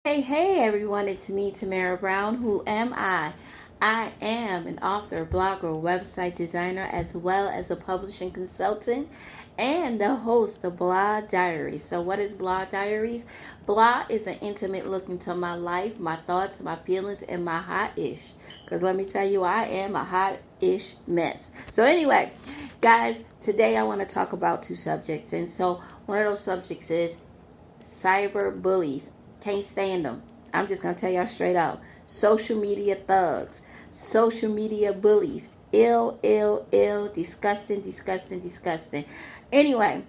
Hey everyone, it's me, Tamara Brown. Who am I? I am an author, blogger, website designer, as well as a publishing consultant and the host of Blah Diaries. So, what is Blah Diaries? Blah is an intimate look into my life, my thoughts, my feelings, and my hot ish. Because let me tell you, I am a hot ish mess. So, anyway, guys, today I want to talk about two subjects. And so, one of those subjects is cyber bullies. Can't stand them. I'm just going to tell y'all straight out. Social media thugs. Social media bullies. Ill, ill, ill. Disgusting, disgusting, disgusting. Anyway,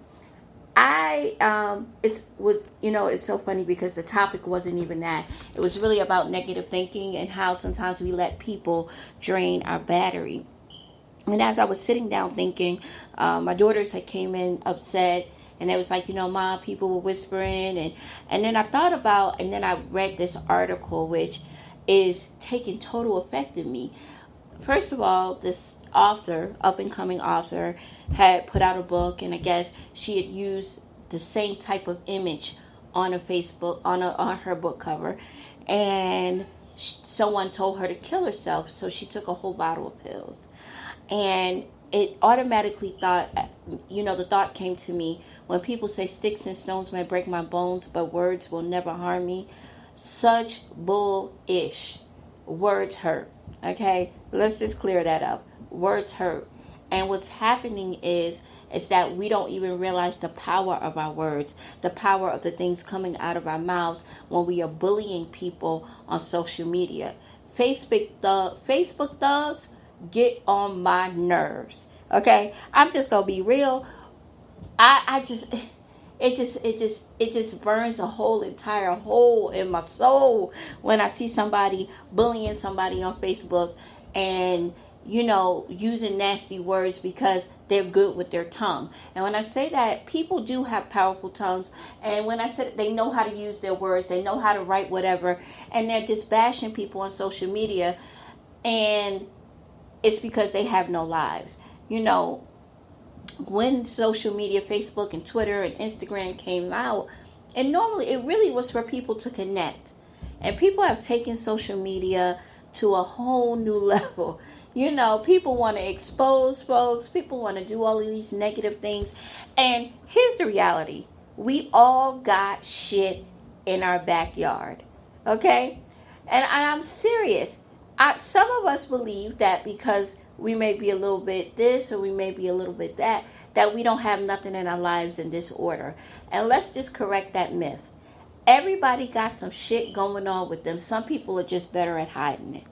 it's so funny because the topic wasn't even that. It was really about negative thinking and how sometimes we let people drain our battery. And as I was sitting down thinking, my daughters had came in upset, and it was like, Mom, people were whispering, and then I thought about, and then I read this article which is taking total effect in me. First of all, this author, up and coming author, had put out a book, and I guess she had used the same type of image on a Facebook on her book cover, and someone told her to kill herself, so she took a whole bottle of pills. And it automatically the thought came to me, when people say sticks and stones may break my bones, but words will never harm me. Such bull-ish. Words hurt. Okay? Let's just clear that up. Words hurt. And what's happening is that we don't even realize the power of our words, the power of the things coming out of our mouths when we are bullying people on social media. Facebook thugs get on my nerves. Okay, I'm just gonna be real. It just burns a whole entire hole in my soul when I see somebody bullying somebody on Facebook and using nasty words because they're good with their tongue. And when I say that, people do have powerful tongues, and when I said they know how to use their words, they know how to write whatever, and they're just bashing people on social media, and it's because they have no lives. When social media, Facebook and Twitter and Instagram came out, and normally it really was for people to connect. And people have taken social media to a whole new level. People want to expose folks. People want to do all of these negative things. And here's the reality. We all got shit in our backyard. Okay? And I'm serious. Some of us believe that because we may be a little bit this or we may be a little bit that we don't have nothing in our lives in this order. And let's just correct that myth. Everybody got some shit going on with them. Some people are just better at hiding it.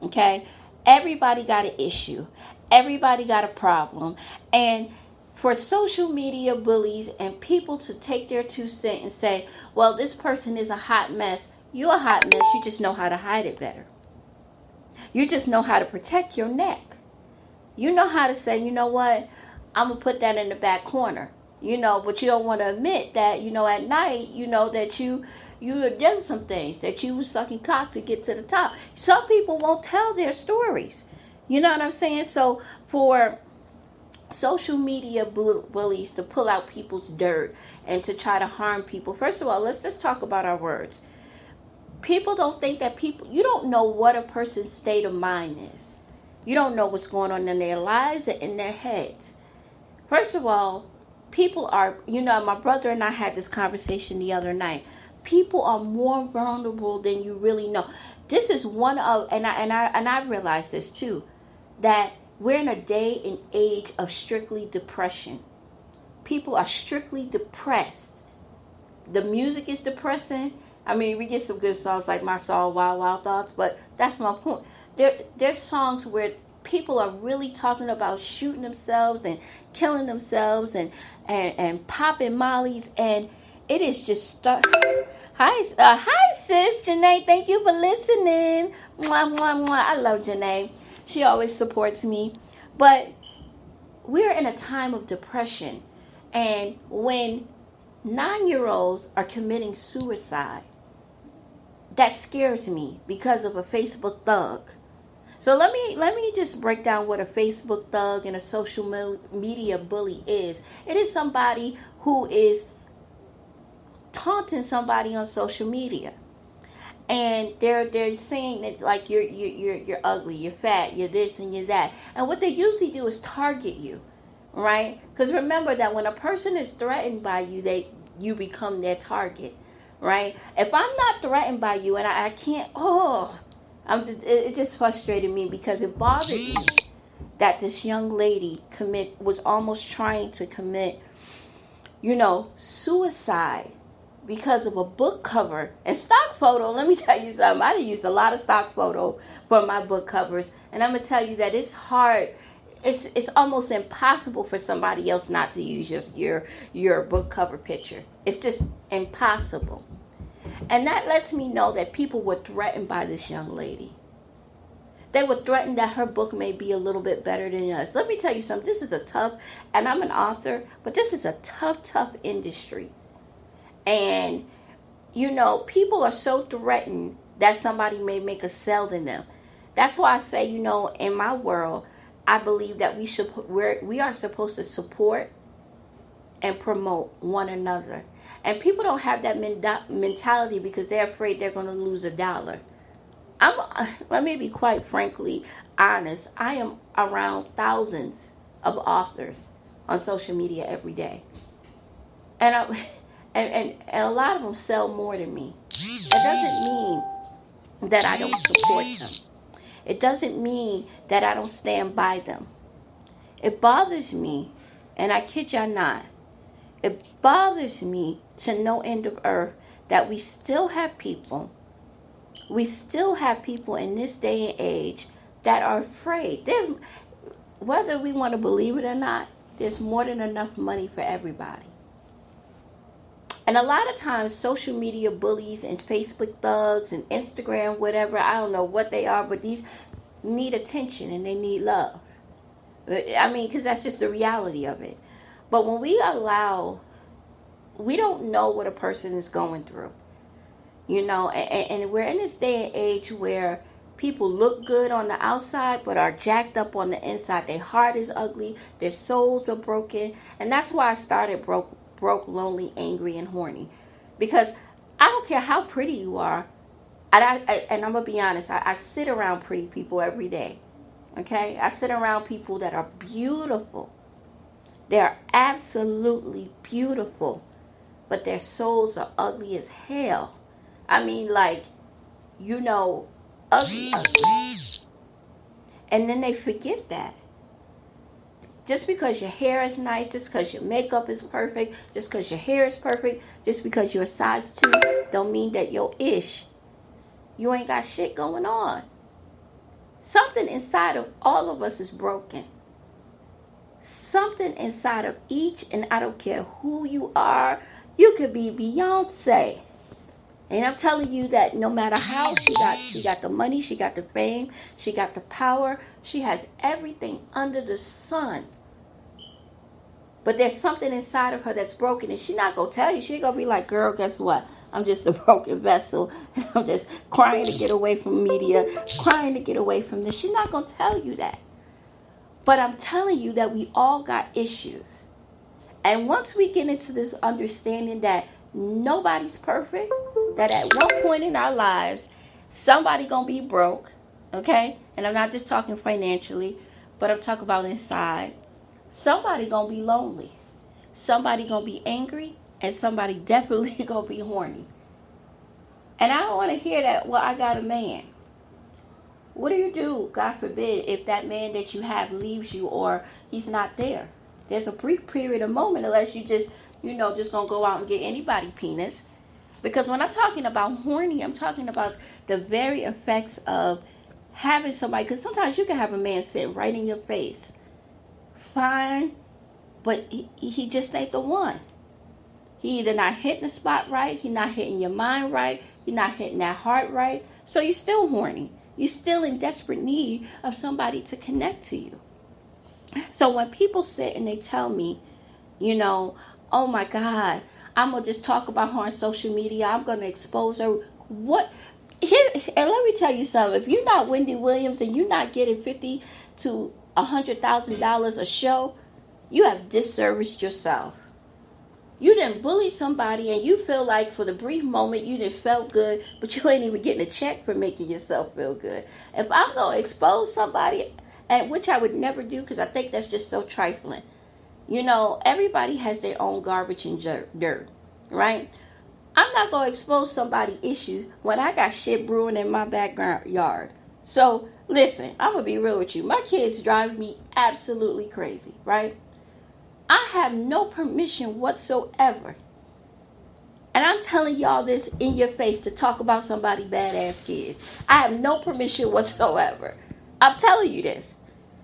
Okay? Everybody got an issue. Everybody got a problem. And for social media bullies and people to take their 2 cents and say, well, this person is a hot mess. You're a hot mess. You just know how to hide it better. You just know how to protect your neck. You know how to say, you know what, I'm going to put that in the back corner. But you don't want to admit that, at night, that you have done some things, that you were sucking cock to get to the top. Some people won't tell their stories. You know what I'm saying? So for social media bullies to pull out people's dirt and to try to harm people, first of all, let's just talk about our words. People don't think that you don't know what a person's state of mind is. You don't know what's going on in their lives and in their heads. First of all, people are, my brother and I had this conversation the other night. People are more vulnerable than you really know. This is one of, and I realized this too, that we're in a day and age of strictly depression. People are strictly depressed. The music is depressing. I mean, we get some good songs like my song, Wild Wild Thoughts, but that's my point. There's songs where people are really talking about shooting themselves and killing themselves and popping mollies, and it is just hi sis Janae, thank you for listening. Mwah, mwah, mwah. I love Janae. She always supports me. But we're in a time of depression, and when 9-year-olds are committing suicide, that scares me because of a Facebook thug. So let me just break down what a Facebook thug and a social media bully is. It is somebody who is taunting somebody on social media. And they're saying that like you're ugly, you're fat, you're this and you're that. And what they usually do is target you, right? Because remember that when a person is threatened by you, you become their target, right? If I'm not threatened by you and I can't, it just frustrated me because it bothered me that this young lady was almost trying to commit, suicide because of a book cover and stock photo. Let me tell you something. I done used a lot of stock photo for my book covers, and I'm gonna tell you that it's hard. It's almost impossible for somebody else not to use your book cover picture. It's just impossible. And that lets me know that people were threatened by this young lady. They were threatened that her book may be a little bit better than us. Let me tell you something. This is a tough, and I'm an author, but this is a tough industry. And, people are so threatened that somebody may make a sale in them. That's why I say, in my world, I believe that we are supposed to support and promote one another. And people don't have that mentality because they're afraid they're going to lose $1. Let me be quite frankly honest. I am around thousands of authors on social media every day. And And a lot of them sell more than me. It doesn't mean that I don't support them. It doesn't mean that I don't stand by them. It bothers me, and I kid y'all not, it bothers me to no end of earth that we still have people in this day and age that are afraid. Whether we want to believe it or not, there's more than enough money for everybody. And a lot of times, social media bullies and Facebook thugs and Instagram, whatever, I don't know what they are, but these need attention and they need love. Because that's just the reality of it. But when we don't know what a person is going through, and we're in this day and age where people look good on the outside but are jacked up on the inside. Their heart is ugly, their souls are broken, and that's why I started broke, lonely, angry, and horny. Because I don't care how pretty you are, and I'm going to be honest, I sit around pretty people every day, okay? I sit around people that are beautiful. They are absolutely beautiful, but their souls are ugly as hell. Ugly. And then they forget that. Just because your hair is nice, just because your makeup is perfect, just because your hair is perfect, just because you're a size 2, don't mean that you're ish. You ain't got shit going on. Something inside of all of us is broken. Something inside of each, and I don't care who you are, you could be Beyonce. And I'm telling you that no matter how she got the money, she got the fame, she got the power, she has everything under the sun. But there's something inside of her that's broken, and she's not going to tell you. She's going to be like, girl, guess what? I'm just a broken vessel, and I'm just crying to get away from media, crying to get away from this. She's not going to tell you that. But I'm telling you that we all got issues. And once we get into this understanding that nobody's perfect, that at one point in our lives, somebody going to be broke, okay? And I'm not just talking financially, but I'm talking about inside. Somebody going to be lonely. Somebody going to be angry. And somebody definitely going to be horny. And I don't want to hear that, well, I got a man. What do you do, God forbid, if that man that you have leaves you or he's not there? There's a brief period of moment unless you just going to go out and get anybody penis. Because when I'm talking about horny, I'm talking about the very effects of having somebody. Because sometimes you can have a man sitting right in your face. Fine, but he just ain't the one. He either not hitting the spot right, he not hitting your mind right, he not hitting that heart right. So you're still horny. You're still in desperate need of somebody to connect to you. So when people sit and they tell me, oh my God, I'm going to just talk about her on social media, I'm going to expose her. And let me tell you something. If you're not Wendy Williams and you're not getting $50,000 to $100,000 a show, you have disserviced yourself. You didn't bully somebody and you feel like for the brief moment you didn't felt good, but you ain't even getting a check for making yourself feel good. If I'm going to expose somebody, and which I would never do because I think that's just so trifling. Everybody has their own garbage and dirt, right? I'm not going to expose somebody's issues when I got shit brewing in my backyard. So, listen, I'm going to be real with you. My kids drive me absolutely crazy, right? I have no permission whatsoever. And I'm telling y'all this in your face to talk about somebody's badass kids. I have no permission whatsoever. I'm telling you this.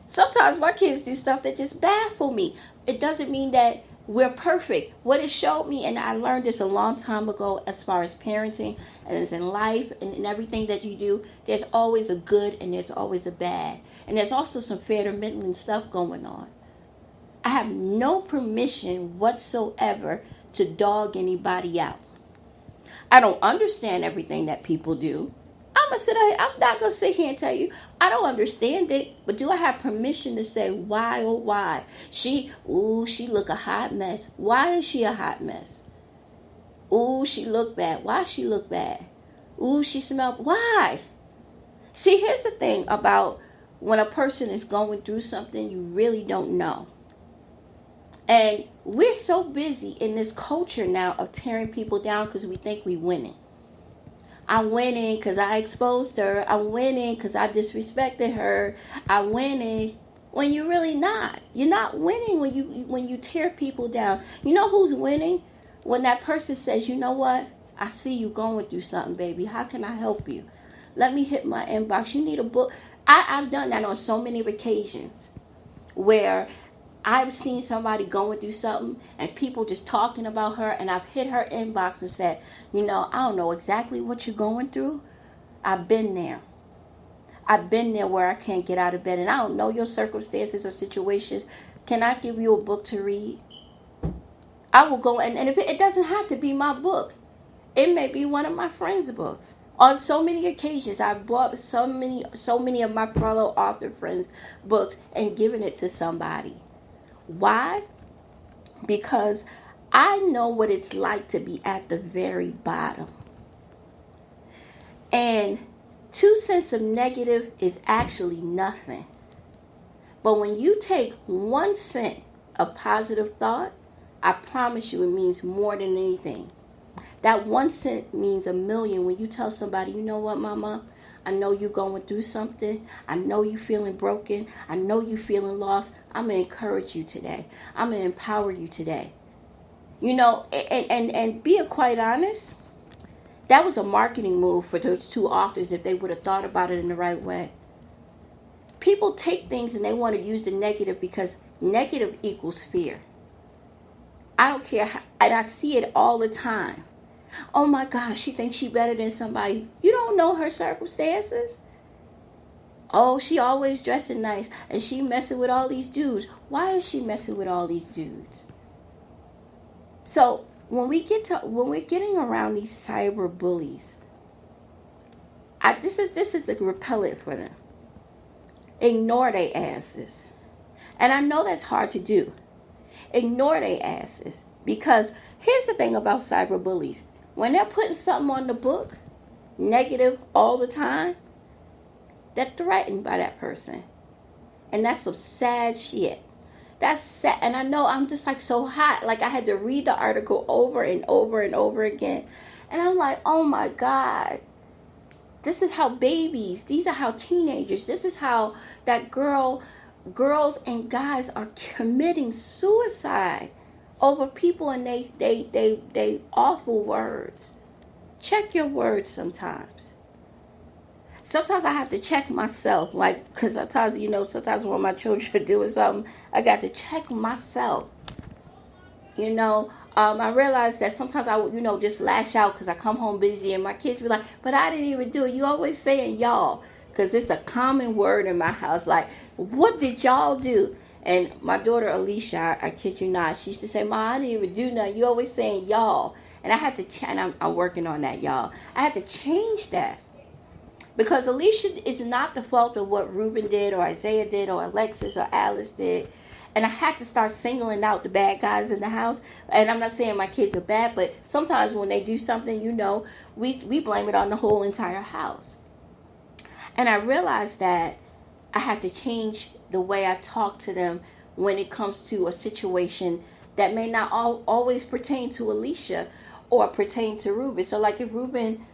Sometimes my kids do stuff that just baffle me. It doesn't mean that we're perfect. What it showed me, and I learned this a long time ago as far as parenting and as in life and in everything that you do, there's always a good and there's always a bad. And there's also some fair middling stuff going on. I have no permission whatsoever to dog anybody out. I don't understand everything that people do. I'm not going to sit here and tell you I don't understand it, but do I have permission to say why or why? She look a hot mess. Why is she a hot mess? Ooh, she look bad. Why she look bad? Ooh, she smell. Why? See, here's the thing about when a person is going through something you really don't know. And we're so busy in this culture now of tearing people down because we think we're winning. I'm winning because I exposed her. I'm winning because I disrespected her. I'm winning when you're really not. You're not winning when you tear people down. You know who's winning? When that person says, you know what? I see you going through something, baby. How can I help you? Let me hit my inbox. You need a book. I've done that on so many occasions where I've seen somebody going through something and people just talking about her, and I've hit her inbox and said, I don't know exactly what you're going through. I've been there. I've been there where I can't get out of bed, and I don't know your circumstances or situations. Can I give you a book to read? I will go, and if it doesn't have to be my book. It may be one of my friends' books. On so many occasions, I've bought so many of my fellow author friends' books and given it to somebody. Why? Because I know what it's like to be at the very bottom. And 2 cents of negative is actually nothing. But when you take 1 cent of positive thought, I promise you it means more than anything. That 1 cent means a million when you tell somebody, you know what, mama? I know you're going through something. I know you're feeling broken. I know you're feeling lost. I'm going to encourage you today. I'm going to empower you today. And be quite honest, that was a marketing move for those 2 authors if they would have thought about it in the right way. People take things and they want to use the negative because negative equals fear. I don't care. And I see it all the time. Oh my gosh, she thinks she's better than somebody. You don't know her circumstances. Oh, she always dressing nice and she messing with all these dudes. Why is she messing with all these dudes? So when we're getting around these cyber bullies, this is the repellent for them. Ignore their asses. And I know that's hard to do. Ignore their asses. Because here's the thing about cyber bullies. When they're putting something on the book, negative all the time, they're threatened by that person. And that's some sad shit. That's sad. And I know I'm just like so hot. Like I had to read the article over and over and over again. And I'm like, oh my God. This is how these are how teenagers, this is how that girls and guys are committing suicide over people and they awful words. Check your words sometimes. Sometimes I have to check myself, because sometimes when my children are doing something, I got to check myself. I realize that sometimes I would, just lash out because I come home busy and my kids be like, but I didn't even do it. You always saying y'all, because it's a common word in my house. Like, what did y'all do? And my daughter Alicia, I kid you not, she used to say, Ma, I didn't even do nothing. You always saying y'all. And I had to, and I'm working on that, y'all. I had to change that. Because Alicia is not the fault of what Ruben did or Isaiah did or Alexis or Alice did. And I had to start singling out the bad guys in the house. And I'm not saying my kids are bad, but sometimes when they do something, we blame it on the whole entire house. And I realized that I have to change the way I talk to them when it comes to a situation that may not always pertain to Alicia or pertain to Ruben. So like if Ruben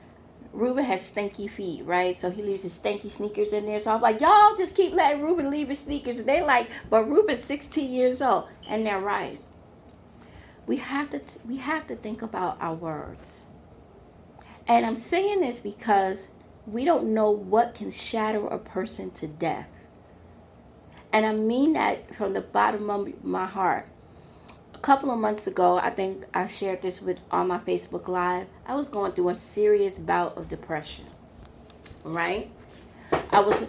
has stinky feet, right? So he leaves his stinky sneakers in there. So I'm like, y'all just keep letting Ruben leave his sneakers. And they like, but Ruben's 16 years old. And they're right. We have to think about our words. And I'm saying this because we don't know what can shatter a person to death. And I mean that from the bottom of my heart. A couple of months ago, I think I shared this on my Facebook Live. I was going through a serious bout of depression. Right? I was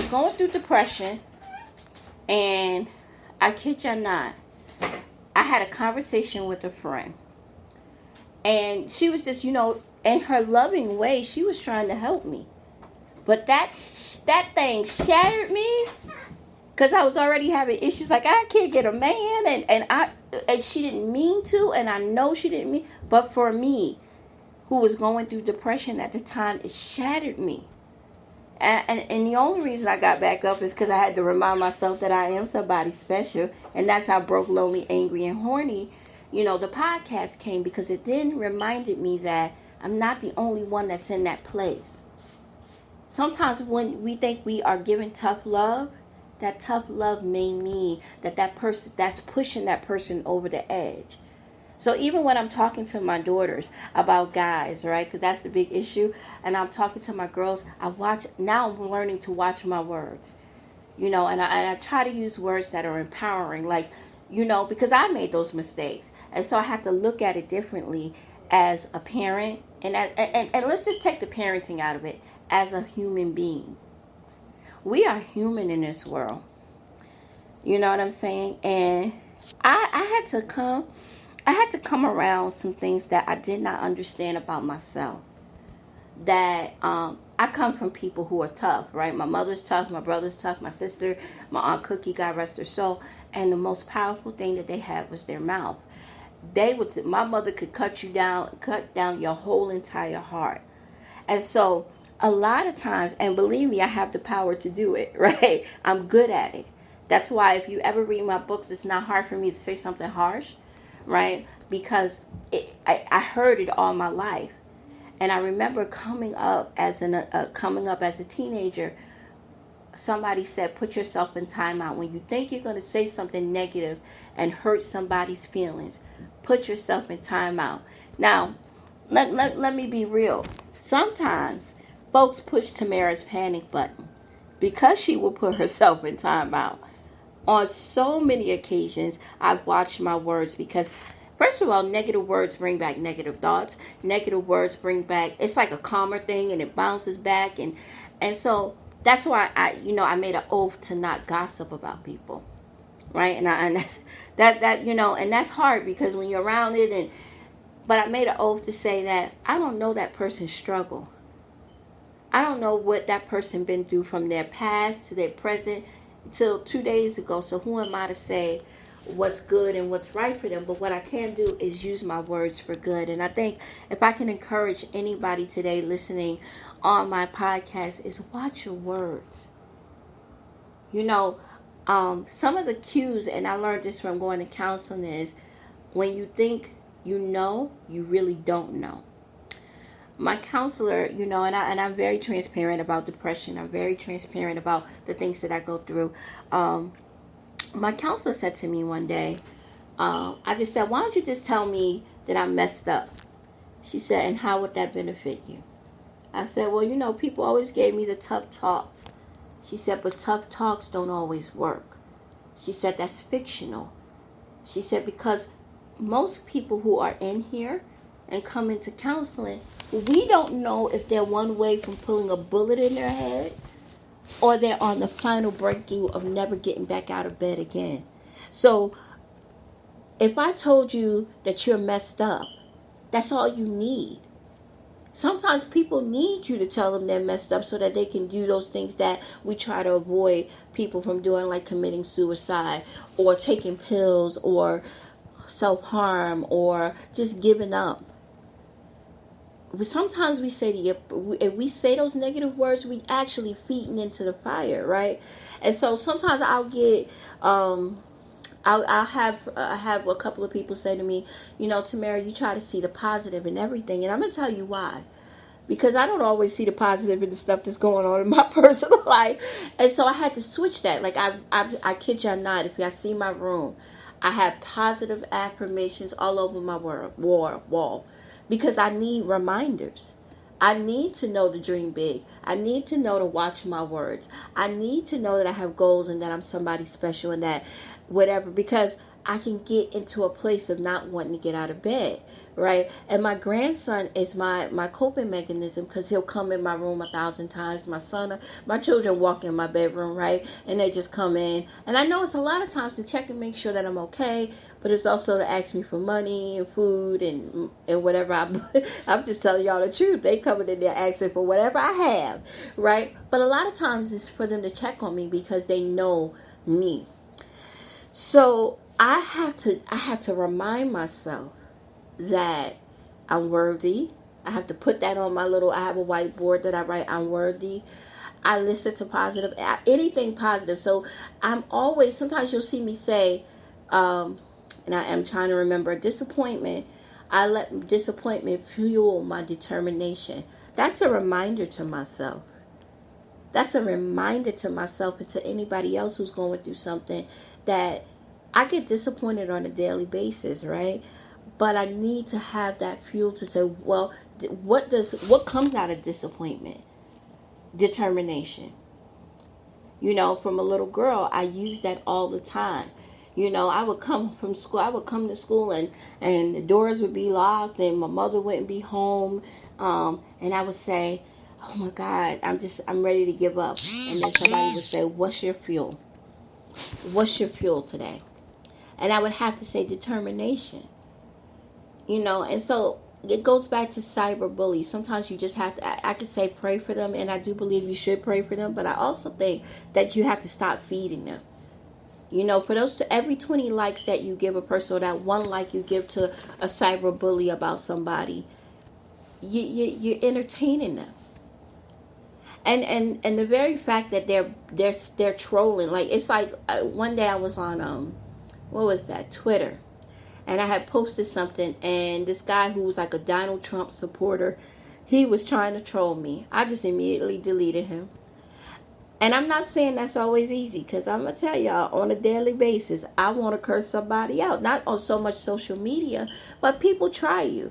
going through depression, and I kid you not, I had a conversation with a friend. And she was just, in her loving way, she was trying to help me. But that thing shattered me. Because I was already having issues, like I can't get a man, and she didn't mean to, and I know she didn't mean, but for me, who was going through depression at the time, it shattered me. And the only reason I got back up is because I had to remind myself that I am somebody special, and that's how Broke, Lonely, Angry, and Horny, the podcast came, because it then reminded me that I'm not the only one that's in that place. Sometimes when we think we are giving tough love, that tough love may mean that person that's pushing that person over the edge. So even when I'm talking to my daughters about guys, right, because that's the big issue, and I'm talking to my girls, now I'm learning to watch my words, and I try to use words that are empowering, like, because I made those mistakes, and so I have to look at it differently as a parent, and let's just take the parenting out of it, as a human being. We are human in this world. You know what I'm saying? And I had to come around some things that I did not understand about myself. That I come from people who are tough, right? My mother's tough, my brother's tough, my sister, my Aunt Cookie, God rest her soul. And the most powerful thing that they had was their mouth. My mother could cut down your whole entire heart. And so a lot of times, and believe me, I have the power to do it, right? I'm good at it. That's why if you ever read my books, it's not hard for me to say something harsh, right? Because I heard it all my life. And I remember coming up as a teenager, somebody said, put yourself in timeout. When you think you're going to say something negative and hurt somebody's feelings, put yourself in timeout. Now, let me be real. Sometimes folks push Tamara's panic button because she will put herself in timeout. On so many occasions, I've watched my words because, first of all, negative words bring back negative thoughts. Negative words bring back, it's like a karma thing, and it bounces back. And so that's why I made an oath to not gossip about people, right? And that's hard because when you're around it, but I made an oath to say that I don't know that person's struggle. I don't know what that person been through from their past to their present till 2 days ago. So who am I to say what's good and what's right for them? But what I can do is use my words for good. And I think if I can encourage anybody today listening on my podcast is watch your words. Some of the cues, and I learned this from going to counseling, is when you think you know, you really don't know. My counselor, and I'm very transparent about depression. I'm very transparent about the things that I go through. My counselor said to me one day, I just said, why don't you just tell me that I'm messed up? She said, and how would that benefit you? I said, well, people always gave me the tough talks. She said, but tough talks don't always work. She said, that's fictional. She said, because most people who are in here and come into counseling, we don't know if they're one way from pulling a bullet in their head or they're on the final breakthrough of never getting back out of bed again. So if I told you that you're messed up, that's all you need. Sometimes people need you to tell them they're messed up so that they can do those things that we try to avoid people from doing, like committing suicide or taking pills or self-harm or just giving up. Sometimes we say if we say those negative words, we actually feeding into the fire, right? And so sometimes I'll get I'll have a couple of people say to me, Tamara, you try to see the positive in everything, and I'm gonna tell you why. Because I don't always see the positive in the stuff that's going on in my personal life, and so I had to switch that. Like I kid you not, if you see my room, I have positive affirmations all over my wall, because I need reminders. I need to know to dream big. I need to know to watch my words. I need to know that I have goals and that I'm somebody special and that whatever, because I can get into a place of not wanting to get out of bed, right? And my grandson is my coping mechanism, because he'll come in my room 1,000 times. My children walk in my bedroom, right? And they just come in. And I know it's a lot of times to check and make sure that I'm okay, but it's also to ask me for money and food and whatever. I'm just telling y'all the truth. They coming in there asking for whatever I have, right? But a lot of times it's for them to check on me because they know me. So I have to remind myself that I'm worthy. I have to put that on I have a whiteboard that I write, I'm worthy. I listen to anything positive. So sometimes you'll see me say, and I am trying to remember, disappointment. I let disappointment fuel my determination. That's a reminder to myself. That's a reminder to myself and to anybody else who's going through something, that I get disappointed on a daily basis, right? But I need to have that fuel to say, well, what comes out of disappointment? Determination. From a little girl, I use that all the time. I would come from school. I would come to school and the doors would be locked and my mother wouldn't be home. And I would say, oh my God, I'm ready to give up. And then somebody would say, what's your fuel? What's your fuel today? And I would have to say determination. And so it goes back to cyber bullies. Sometimes you just have to, I could say pray for them, and I do believe you should pray for them, but I also think that you have to stop feeding them. For every 20 likes that you give a person, or that one like you give to a cyber bully about somebody, you're entertaining them. And the very fact that they're trolling, like, it's like one day I was on what was that, Twitter, and I had posted something, and this guy who was like a Donald Trump supporter, he was trying to troll me. I just immediately deleted him. And I'm not saying that's always easy, because I'm going to tell y'all, on a daily basis, I want to curse somebody out. Not on so much social media, but people try you.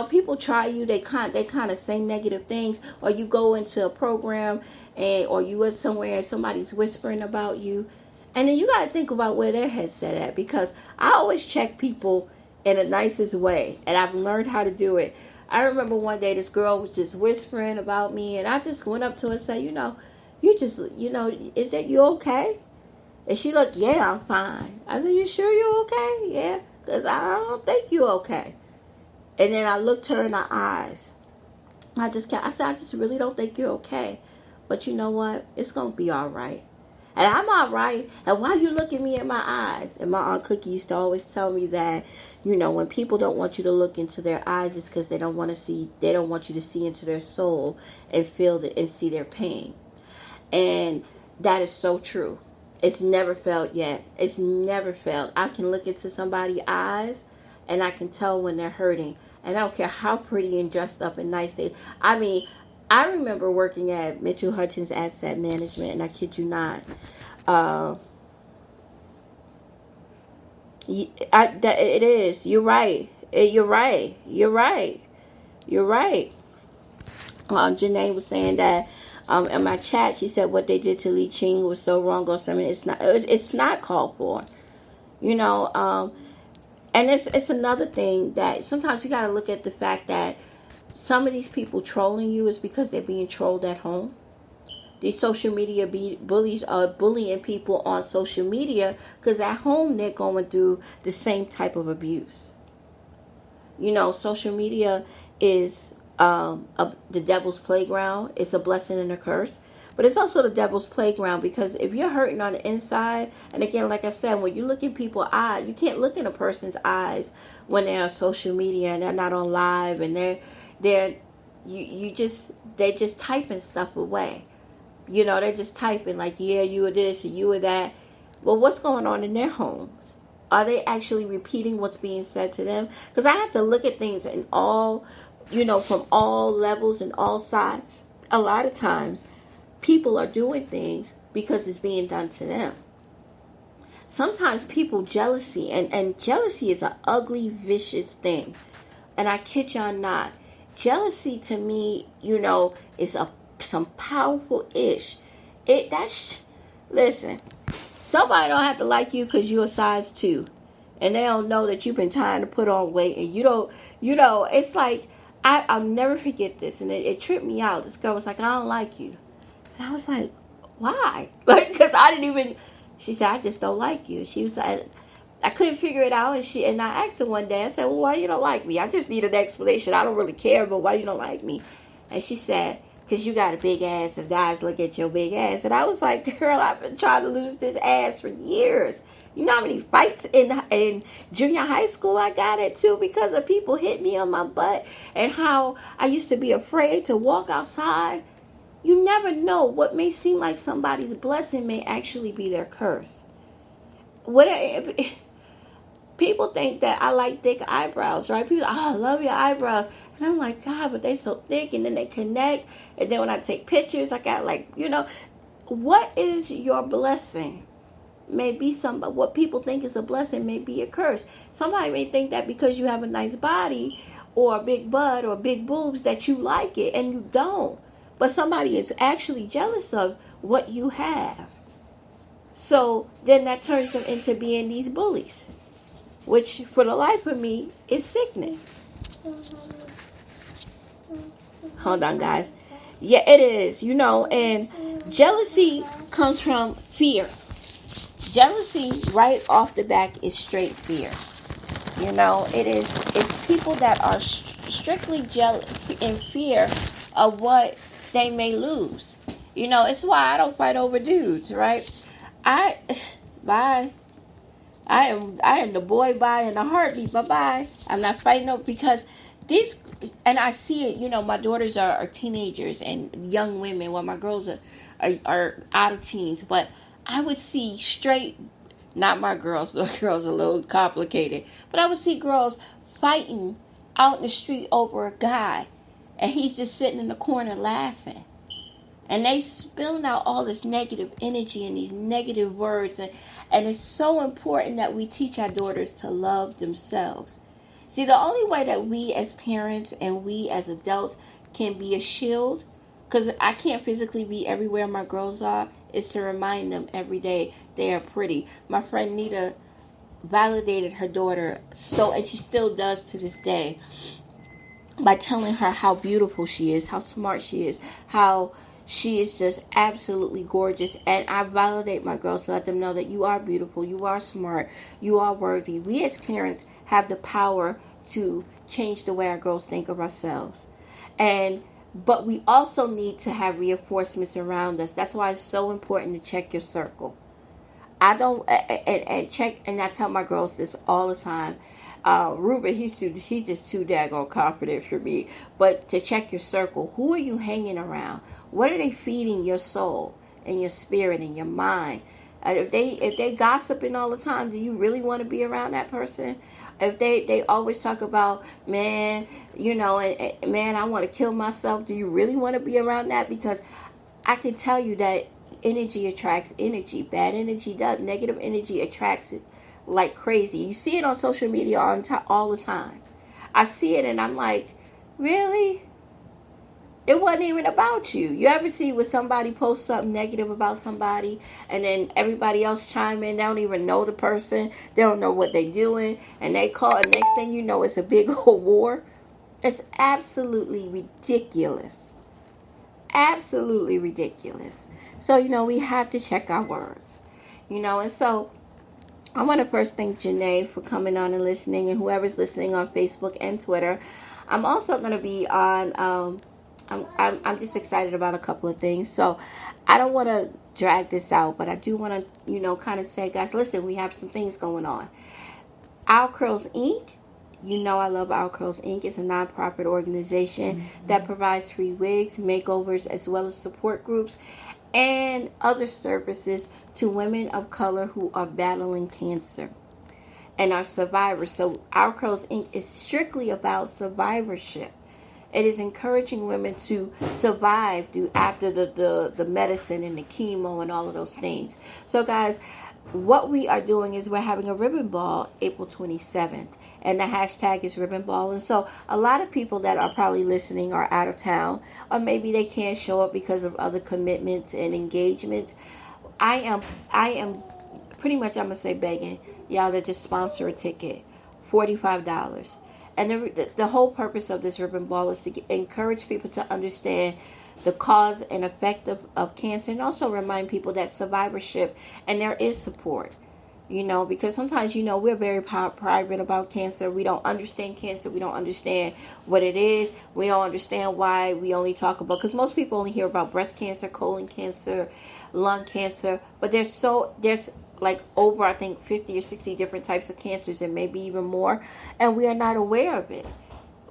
People try you. They kind of say negative things, or you go into a program or you went somewhere and somebody's whispering about you. And then you got to think about where their head's set at, because I always check people in the nicest way, and I've learned how to do it. I remember one day this girl was just whispering about me, and I just went up to her and said, is that you okay? And she looked, yeah, I'm fine. I said, you sure you're okay? Yeah, because I don't think you're okay. And then I looked her in the eyes. I said, I just really don't think you're okay. But you know what? It's going to be all right. And I'm all right. And why you look at me in my eyes? And my Aunt Cookie used to always tell me that, when people don't want you to look into their eyes, it's because they don't want you to see into their soul and and see their pain. And that is so true. It's never failed yet. It's never failed. I can look into somebody's eyes and I can tell when they're hurting. And I don't care how pretty and dressed up and nice they. I remember working at Mitchell Hutchins Asset Management, and I kid you not. It is. You're right. You're right. Janae was saying that in my chat, she said what they did to Li Ching was so wrong or something. It's not called for. And it's another thing that sometimes you got to look at the fact that some of these people trolling you is because they're being trolled at home. These social media bullies are bullying people on social media because at home they're going through the same type of abuse. Social media is the devil's playground. It's a blessing and a curse. But it's also the devil's playground, because if you're hurting on the inside, and again, like I said, when you look in people's eyes, you can't look in a person's eyes when they're on social media and they're not on live, and they're just typing stuff away. They're just typing like, yeah, you were this and you were that. Well, what's going on in their homes? Are they actually repeating what's being said to them? Because I have to look at things in all, from all levels and all sides. A lot of times, people are doing things because it's being done to them. Sometimes people jealousy, and jealousy is an ugly, vicious thing. And I kid y'all not. Jealousy to me, is some powerful ish. Listen, somebody don't have to like you because you're a size 2. And they don't know that you've been trying to put on weight. And it's like, I'll never forget this. And it tripped me out. This girl was like, I don't like you. And I was like, why? Because she said, I just don't like you. She was like, I couldn't figure it out. And I asked her one day, I said, well, why you don't like me? I just need an explanation. I don't really care, but why you don't like me? And she said, because you got a big ass and guys look at your big ass. And I was like, girl, I've been trying to lose this ass for years. You know how many fights in junior high school I got into because of people hit me on my butt, and how I used to be afraid to walk outside. You never know. What may seem like somebody's blessing may actually be their curse. People think that I like thick eyebrows, right? People, I love your eyebrows. And I'm like, God, but they so thick, and then they connect. And then when I take pictures, I got what is your blessing? Maybe what people think is a blessing may be a curse. Somebody may think that because you have a nice body or a big butt or big boobs that you like it, and you don't. But somebody is actually jealous of what you have. So then that turns them into being these bullies, which for the life of me is sickening. Hold on, guys. Yeah, it is, and jealousy comes from fear. Jealousy right off the back is straight fear. It's people that are strictly in fear of what they may lose. It's why I don't fight over dudes, right? I am the boy bye in a heartbeat. Bye-bye. I'm not fighting over, because these, and I see it, my daughters are teenagers and young women, while my girls are out of teens, but I would see straight, not my girls, the girls are a little complicated, but I would see girls fighting out in the street over a guy, and he's just sitting in the corner laughing. And they spilling out all this negative energy and these negative words. And it's so important that we teach our daughters to love themselves. See, the only way that we as parents and we as adults can be a shield, because I can't physically be everywhere my girls are, is to remind them every day they are pretty. My friend Nita validated her daughter and she still does to this day, by telling her how beautiful she is, how smart she is, how she is just absolutely gorgeous. And I validate my girls to let them know that you are beautiful, you are smart, you are worthy. We as parents have the power to change the way our girls think of ourselves. But we also need to have reinforcements around us. That's why it's so important to check your circle. I don't check, and I tell my girls this all the time. Ruben, he's just too daggone confident for me. But to check your circle, who are you hanging around? What are they feeding your soul and your spirit and your mind? If they gossiping all the time, do you really want to be around that person? If they always talk about, man, man, I want to kill myself, do you really want to be around that? Because I can tell you that energy attracts energy. Bad energy does. Negative energy attracts it like crazy. You see it on social media all the time. I see it and I'm like, really? It wasn't even about you. You ever see when somebody posts something negative about somebody and then everybody else chime in? They don't even know the person. They don't know what they're doing. And they call, and next thing you know, it's a big old war. It's absolutely ridiculous. Absolutely ridiculous. So, we have to check our words. And so I want to first thank Janae for coming on and listening, and whoever's listening on Facebook and Twitter. I'm also going to be on, I'm just excited about a couple of things. So I don't want to drag this out, but I do want to, kind of say, guys, listen, we have some things going on. Our Curls Inc., I love Our Curls Inc. It's a nonprofit organization that provides free wigs, makeovers, as well as support groups and other services to women of color who are battling cancer and are survivors. So Our Curls Inc. is strictly about survivorship. It is encouraging women to survive after the medicine and the chemo and all of those things. So guys, what we are doing is we're having a ribbon ball April 27th, and the hashtag is ribbon ball. And so a lot of people that are probably listening are out of town, or maybe they can't show up because of other commitments and engagements. I am pretty much, I'm gonna say, begging y'all to just sponsor a ticket, $45. And the whole purpose of this ribbon ball is to encourage people to understand the cause and effect of cancer, and also remind people that survivorship, and there is support, because sometimes, we're very private about cancer. We don't understand cancer. We don't understand what it is. We don't understand why we only talk about, because most people only hear about breast cancer, colon cancer, lung cancer, but there's like over, I think, 50 or 60 different types of cancers, and maybe even more, and we are not aware of it.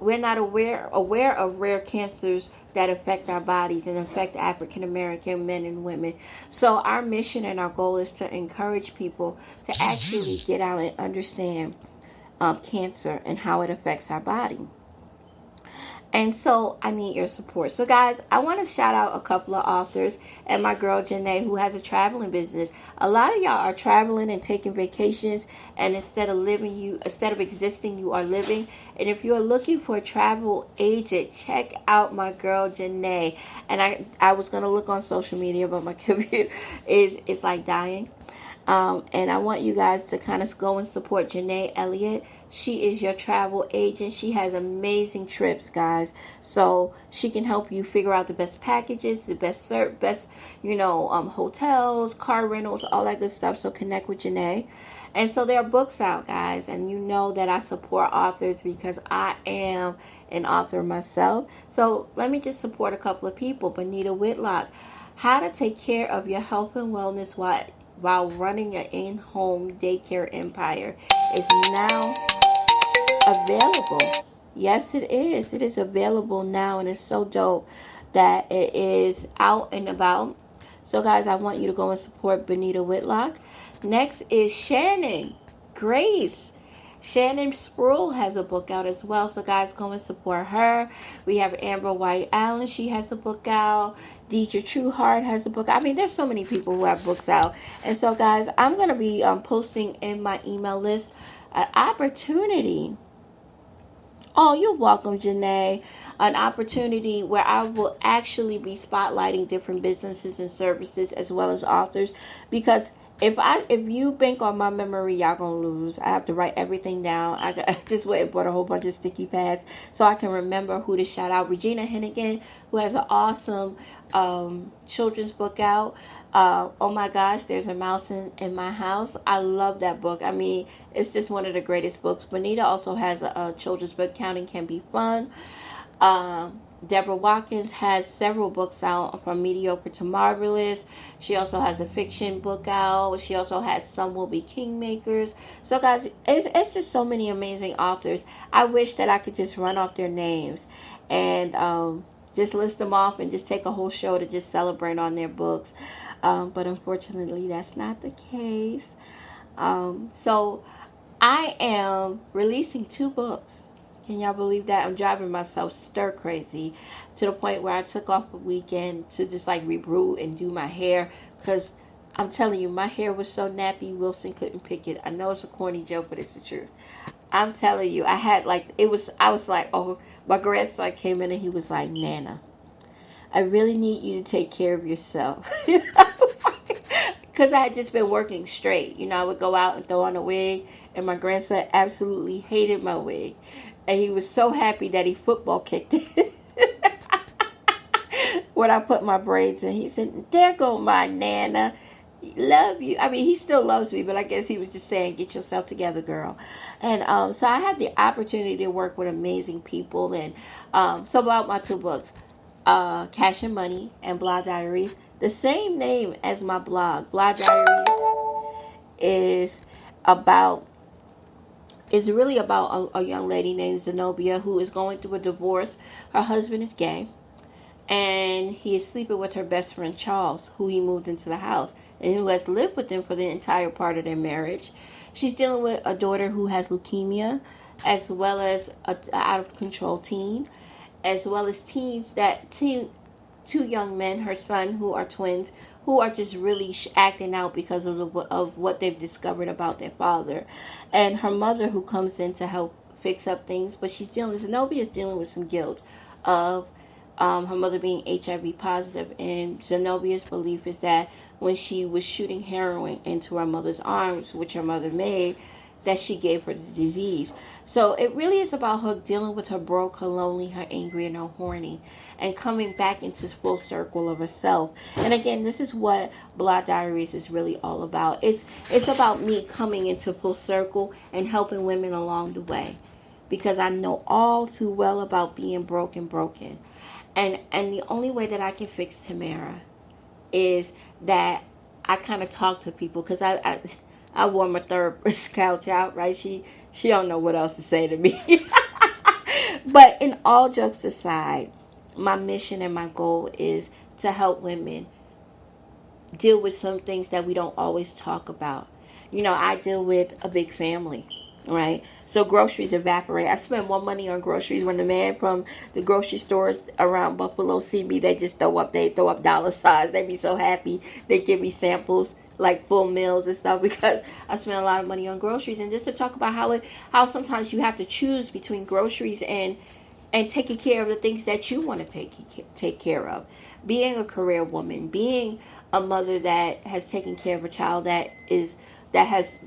We're not aware of rare cancers that affect our bodies and affect African American men and women. So our mission and our goal is to encourage people to actually get out and understand cancer and how it affects our body. And so I need your support. So guys, I want to shout out a couple of authors and my girl Janae, who has a traveling business. A lot of y'all are traveling and taking vacations, and instead of existing, you are living. And if you're looking for a travel agent, check out my girl Janae. And I was going to look on social media, but my computer is like dying. And I want you guys to kind of go and support Janae Elliott. She is your travel agent. She has amazing trips, guys. So she can help you figure out the best packages, the best hotels, car rentals, all that good stuff. So connect with Janae. And so there are books out, guys. And you know that I support authors because I am an author myself. So let me just support a couple of people. Bonita Whitlock, How to Take Care of Your Health and Wellness while running an in-home daycare empire, is now available. Yes, it is. It is available now, and it's so dope that it is out and about. So, guys, I want you to go and support Bonita Whitlock. Next is Shannon Grace. Shannon Sproul has a book out as well. So, guys, go and support her. We have Amber White Allen. She has a book out. Deidre Trueheart has a book. I mean, there's so many people who have books out. And so, guys, I'm going to be posting in my email list an opportunity. Oh, you're welcome, Janae. An opportunity where I will actually be spotlighting different businesses and services as well as authors, because if you bank on my memory, y'all gonna lose. I have to write everything down. I just went and bought a whole bunch of sticky pads so I can remember who to shout out. Regina Hennigan, who has an awesome children's book out. Oh my gosh, There's a Mouse in My House. I love that book. I mean, it's just one of the greatest books. Bonita also has a children's book, Counting Can Be Fun. Deborah Watkins has several books out, from mediocre to marvelous. She also has a fiction book out. She also has Some Will Be Kingmakers. So, guys, it's just so many amazing authors. I wish that I could just run off their names and just list them off and just take a whole show to just celebrate on their books. But unfortunately, that's not the case. So I am releasing 2 books. Can y'all believe that? I'm driving myself stir crazy to the point where I took off a weekend to just like reboot and do my hair, because I'm telling you, my hair was so nappy, Wilson couldn't pick it. I know it's a corny joke, but it's the truth. I'm telling you, I was like, oh, my grandson came in and he was like, Nana, I really need you to take care of yourself. Because I had just been working straight. I would go out and throw on a wig, and my grandson absolutely hated my wig. And he was so happy that he football kicked it when I put my braids in. He said, there go my Nana. Love you. I mean, he still loves me, but I guess he was just saying, get yourself together, girl. And so I had the opportunity to work with amazing people. And so about my two books, Cash and Money and Blog Diaries, the same name as my blog. Blog Diaries is about is really about a young lady named Zenobia who is going through a divorce. Her husband is gay, and he is sleeping with her best friend Charles, who he moved into the house and who has lived with them for the entire part of their marriage. She's dealing with a daughter who has leukemia, as well as a out of control teen, as well as two young men, her son, who are twins, who are just really acting out because of what they've discovered about their father, and her mother, who comes in to help fix up things. But Zenobia is dealing with some guilt of her mother being HIV positive, and Zenobia's belief is that when she was shooting heroin into her mother's arms, which her mother made, that she gave her the disease. So it really is about her dealing with her broke, her lonely, her angry, and her horny, and coming back into full circle of herself. And again, this is what Blog Diaries is really all about. It's about me coming into full circle and helping women along the way, because I know all too well about being broken. And the only way that I can fix Tamara is that I kind of talk to people, because I wore my therapist couch out, right? She don't know what else to say to me. But in all jokes aside, my mission and my goal is to help women deal with some things that we don't always talk about. You know, I deal with a big family, right? So groceries evaporate. I spend more money on groceries. When the man from the grocery stores around Buffalo see me, they just throw up dollar signs. They be so happy. They give me samples, like full meals and stuff, because I spend a lot of money on groceries. And just to talk about how sometimes you have to choose between groceries and taking care of the things that you want to take care of. Being a career woman, being a mother that has taken care of a child that has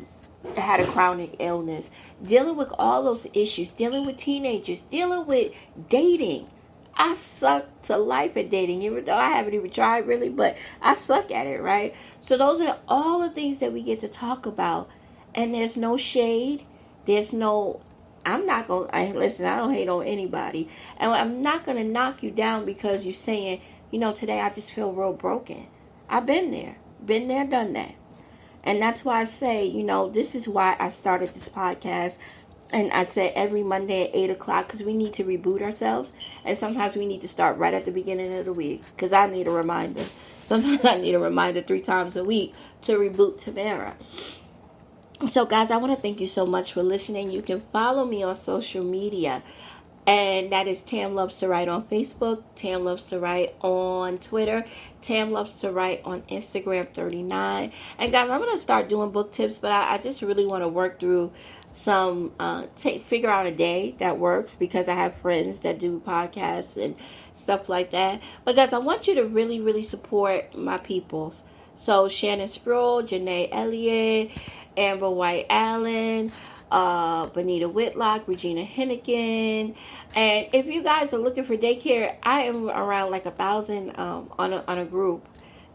had a chronic illness, dealing with all those issues, dealing with teenagers, dealing with dating. I suck to life at dating, even though I haven't even tried really, but I suck at it, right? So those are all the things that we get to talk about. And there's no shade. There's no, listen, I don't hate on anybody. And I'm not going to knock you down because you're saying, today I just feel real broken. I've been there, done that. And that's why I say, this is why I started this podcast. And I said every Monday at 8 o'clock, because we need to reboot ourselves. And sometimes we need to start right at the beginning of the week, because I need a reminder. Sometimes I need a reminder 3 times a week to reboot Tamara. So, guys, I want to thank you so much for listening. You can follow me on social media. And that is Tam Loves to Write on Facebook, Tam Loves to Write on Twitter, Tam Loves to Write on Instagram 39. And guys, I'm going to start doing book tips, but I just really want to work through some, figure out a day that works, because I have friends that do podcasts and stuff like that. But guys, I want you to really, really support my peoples. So Shannon Sproul, Janae Elliott, Amber White Allen, Bonita Whitlock, Regina Hennigan. And if you guys are looking for daycare, I am around like 1,000 on a group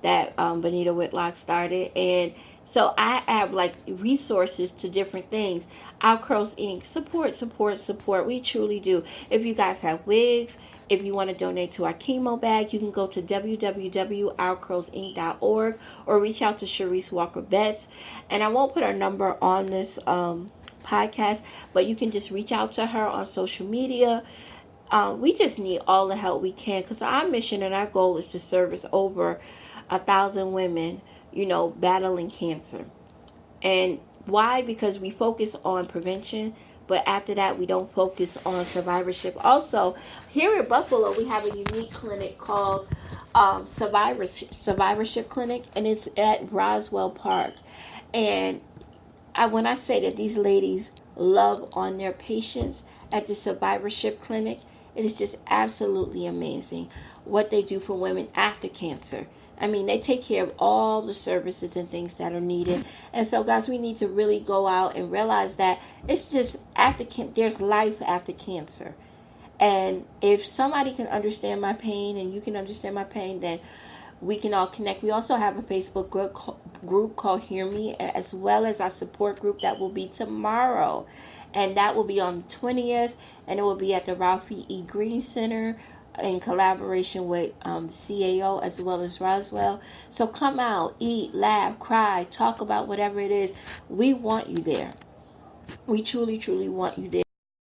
that Bonita Whitlock started. And so I have like resources to different things. Our Curls Inc. Support. We truly do. If you guys have wigs, if you want to donate to our chemo bag, you can go to www.ourcurlsinc.org or reach out to Sharice Walker Betts. And I won't put her number on this podcast, but you can just reach out to her on social media. We just need all the help we can, because our mission and our goal is to service over 1,000 women, battling cancer. And why? Because we focus on prevention, but after that, we don't focus on survivorship. Also, here in Buffalo, we have a unique clinic called Survivorship Clinic, and it's at Roswell Park. And when I say that these ladies love on their patients at the Survivorship Clinic, it is just absolutely amazing what they do for women after cancer. I mean, they take care of all the services and things that are needed. And so, guys, we need to really go out and realize that it's just there's life after cancer. And if somebody can understand my pain and you can understand my pain, then we can all connect. We also have a Facebook group called Hear Me, as well as our support group that will be tomorrow. And that will be on the 20th, and it will be at the Ralphie E. Green Center in collaboration with CAO as well as Roswell. So come out, eat, laugh, cry, talk about whatever it is. We want you there. We truly, truly want you there.